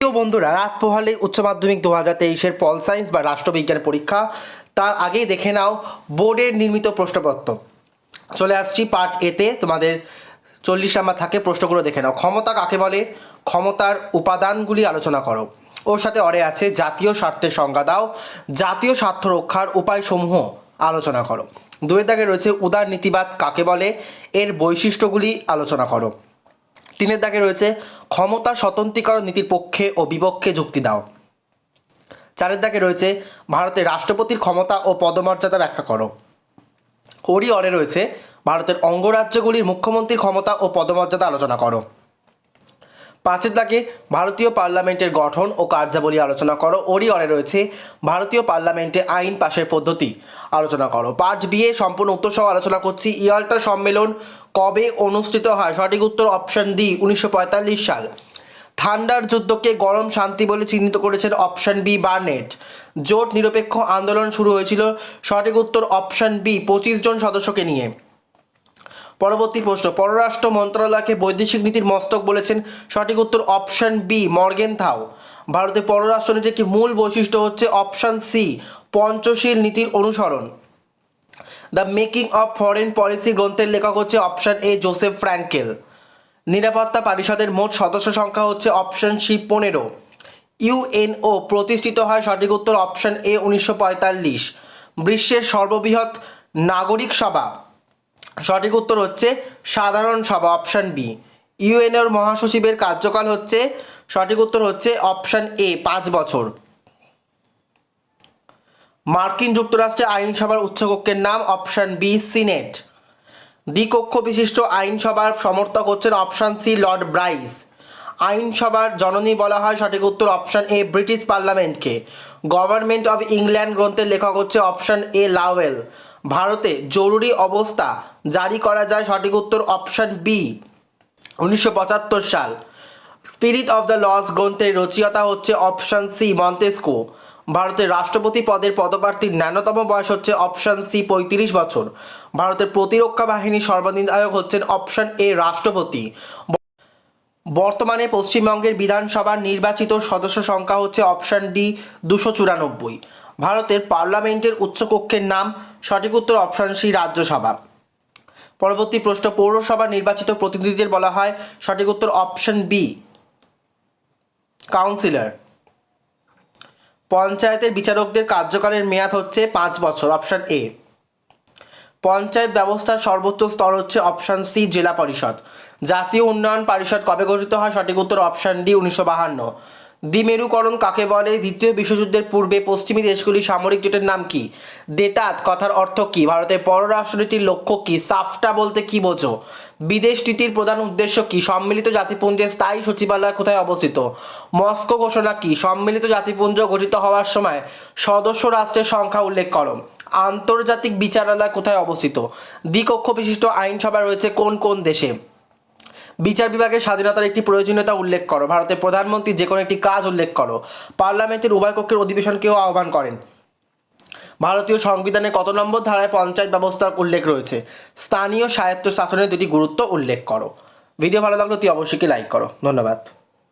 প্রিয় বন্ধুরা, রাত পোহালে উচ্চ মাধ্যমিক 2023-এর পল সায়েন্স বা রাষ্ট্রবিজ্ঞান পরীক্ষা। তার আগেই দেখে নাও বোর্ডের নির্মিত প্রশ্নপত্র। চলে আসছি পার্ট এতে। তোমাদের 40 নাম্বার থাকে, প্রশ্নগুলো দেখে নাও। ক্ষমতা কাকে বলে? ক্ষমতার উপাদানগুলি আলোচনা করো। ওর সাথে অরে আছে জাতীয় স্বার্থের সংজ্ঞা দাও। জাতীয় স্বার্থ রক্ষার উপায়সমূহ আলোচনা করো। 2 দাগে রয়েছে উদারনীতিবাদ কাকে বলে, এর বৈশিষ্ট্যগুলি আলোচনা করো। 3 দাগে রয়েছে ক্ষমতা স্বতন্ত্রীকরণ নীতির পক্ষে ও বিপক্ষে যুক্তি দাও। 4 দাগে রয়েছে ভারতের রাষ্ট্রপতির ক্ষমতা ও পদমর্যাদা ব্যাখ্যা করো। ওরই অরে রয়েছে ভারতের অঙ্গরাজ্যগুলির মুখ্যমন্ত্রীর ক্ষমতা ও পদমর্যাদা আলোচনা করো। 5 দাগে ভারতীয় পার্লামেন্টের গঠন ও কার্যাবলী আলোচনা করো। ওরই অরে রয়েছে ভারতীয় পার্লামেন্টে আইন পাশের পদ্ধতি আলোচনা করো। পার্ট বি এ সম্পূর্ণ উত্তর সহ আলোচনা করছি। ইয়াল্টা সম্মেলন কবে অনুষ্ঠিত হয়? সঠিক উত্তর অপশন ডি, 1945 সাল। ঠান্ডার যুদ্ধকে গরম শান্তি বলে চিহ্নিত করেছেন অপশন বি, বার্নেট। জোট নিরপেক্ষ আন্দোলন শুরু হয়েছিল? সঠিক উত্তর অপশন বি, 25 জন সদস্যকে নিয়ে। পরবর্তী প্রশ্ন, পররাষ্ট্র মন্ত্রণালয়কে বৈদেশিক নীতির মস্তক বলেছেন? সঠিক উত্তর অপশন বি, মর্গেনথাউ। ভারতের পররাষ্ট্রনীতির একটি মূল বৈশিষ্ট্য হচ্ছে অপশন সি, পঞ্চশীল নীতির অনুসরণ। The making of foreign policy গ্রন্থের লেখক হচ্ছে অপশন এ, জোসেফ ফ্র্যাঙ্কেল। নিরাপত্তা পরিষদের মোট সদস্য সংখ্যা হচ্ছে অপশন সি, 15। ইউএনও প্রতিষ্ঠিত হয়? সঠিক উত্তর অপশন এ, 1945। বিশ্বের সর্ববৃহৎ নাগরিক সভা? সঠিক উত্তর হচ্ছে সাধারণ সভা, অপশন বি। ইউএনওর মহাসচিবের কার্যকাল হচ্ছে? সঠিক উত্তর হচ্ছে অপশন এ, 5 বছর। মার্কিন যুক্তরাষ্ট্রে আইনসভার উচ্চকক্ষের নাম? Option B, senate. দ্বিকক্ষ বিশিষ্ট আইনসভার সমর্থক হচ্ছেন অপশন সি, লর্ড ব্রাইস। আইনসভার জননী বলা হয়? সঠিক উত্তর অপশন এ, ব্রিটিশ পার্লামেন্টকে। গভর্নমেন্ট অফ ইংল্যান্ড গ্রন্থের লেখক হচ্ছে অপশন এ, লাওয়েল। ভারতে জরুরি অবস্থা জারি করা যায়? সঠিক উত্তর অপশন বি, 1975 সাল। স্পিরিট অফ দ্য লস গ্রন্থের রচয়িতা হচ্ছে অপশন সি, মন্তেস্কো। ভারতের রাষ্ট্রপতি পদের পদপ্রার্থীর ন্যূনতম বয়স হচ্ছে অপশন সি, 35 বছর। ভারতের প্রতিরক্ষা বাহিনীর সর্বাধিনায়ক হচ্ছেন অপশন এ, রাষ্ট্রপতি। বর্তমানে পশ্চিমবঙ্গের বিধানসভার নির্বাচিত সদস্য সংখ্যা হচ্ছে অপশন ডি, 294। ভারতের পার্লামেন্টের উচ্চকক্ষের নাম? সঠিক উত্তর অপশন সি, রাজ্যসভা। পরবর্তী প্রশ্ন, পৌরসভা নির্বাচিত প্রতিনিধিদের বলা হয়? সঠিক উত্তর অপশন বি, কাউন্সিলর। পঞ্চায়েতের বিচারকদের কার্যকালের মেয়াদ হচ্ছে 5 বছর, অপশন এ। পঞ্চায়েত ব্যবস্থার সর্বোচ্চ স্তর হচ্ছে অপশন সি, জেলা পরিষদ। জাতীয় উন্নয়ন পরিষদ কবে গঠিত হয়? সঠিক উত্তর অপশন ডি, 1952। দ্বিমেরুকরণ কাকে বলে? দ্বিতীয় বিশ্বযুদ্ধের পূর্বে পশ্চিমী দেশগুলির সামরিক জোটের নাম কি? দেতাত কথার অর্থ কি? ভারতের পররাষ্ট্রনীতির লক্ষ্য কি? সাফটা বলতে কি বোঝো? বিদেশ নীতির প্রধান উদ্দেশ্য কি? সম্মিলিত জাতিপুঞ্জের স্থায়ী সচিবালয় কোথায় অবস্থিত? মস্কো ঘোষণা কি? সম্মিলিত জাতিপুঞ্জ গঠিত হওয়ার সময় সদস্য রাষ্ট্রের সংখ্যা উল্লেখ করো। আন্তর্জাতিক বিচারালয় কোথায় অবস্থিত? দ্বিকক্ষ বিশিষ্ট আইনসভা রয়েছে কোন কোন দেশে? বিচার বিভাগের স্বাধীনতার একটি প্রয়োজনীয়তা উল্লেখ করো। ভারতের প্রধানমন্ত্রী যে কোনো একটি কাজ উল্লেখ করো। পার্লামেন্টের উভয় কক্ষের অধিবেশনকেও আহ্বান করেন। ভারতীয় সংবিধানের কত নম্বর ধারায় পঞ্চায়েত ব্যবস্থার উল্লেখ রয়েছে? স্থানীয় স্বায়ত্ত শাসনের 2টি গুরুত্ব উল্লেখ করো। ভিডিও ভালো লাগলে অতি অবশ্যই লাইক করো। ধন্যবাদ।